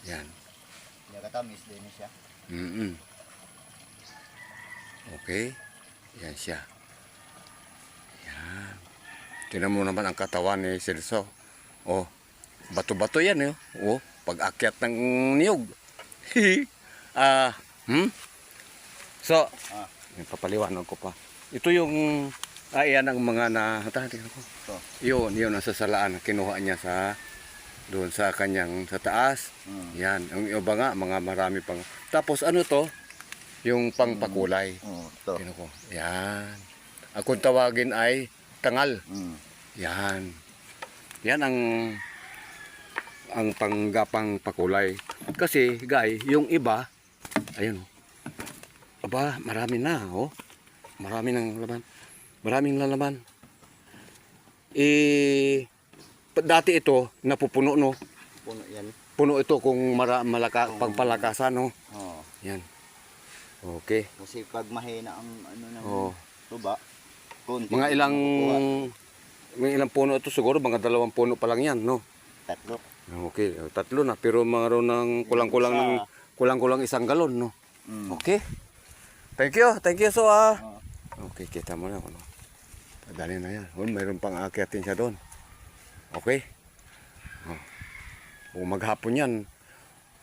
Yan. Katamis din siya. Okay. Yan siya. Yan. Tingnan mo naman ang katawan ni Celso. Oh, bato-bato yan eh. Oh, pag-akyat ng niyog. So, papaliwanag ko pa. Ito yung yan ang mga tingnan ko. Yun ang sasalaan na kinuha niya doon sa kanyang sa taas. Yan, ang iba nga mga marami pang. Tapos ano to? Yung pangpakulay. Tingnan ko. Yan. Kung tawagin ay tangal. Yan. Yan ang panggapang pakulay. Kasi, guys, yung iba, ayun. Aba, marami na, oh. Marami ng laman. Maraming lalaman. Dati ito, napupuno, no? Puno yan. Puno ito kung pagpalakasan, no? Yan. Okay. Kasi pag mahina ang ng tuba, mga ilang puno ito siguro, mga 2 puno pa lang yan, no? 3. Okay, 3 na, pero mga ron ng kulang-kulang 1 galon, no? Okay. Thank you so Okay, kita mo na, ano? Padali na yan. Mayroon pang aakyatin siya doon. Okay? Kung maghapon yan,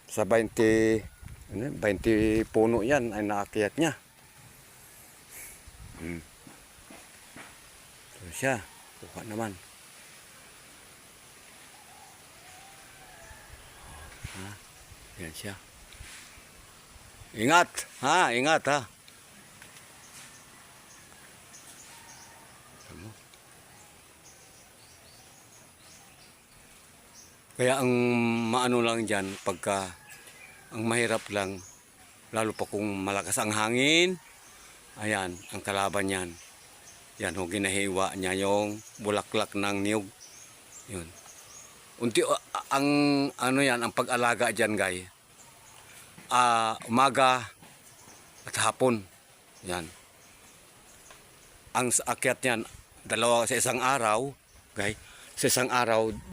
sa 20 puno yan ay naakyat niya. So siya, kuha naman. Yan siya. Ingat, ingat ha. Kaya ang maano lang dyan, pagka ang mahirap lang, lalo pa kung malakas ang hangin, ayan, ang kalaban yan. Yan, ginahiwa niya yung bulaklak ng niyog. Yun. Ang pag-alaga dyan, guys. Umaga at hapon. Yan. Ang akyat niyan, 2 sa isang araw, guys. Sa isang araw,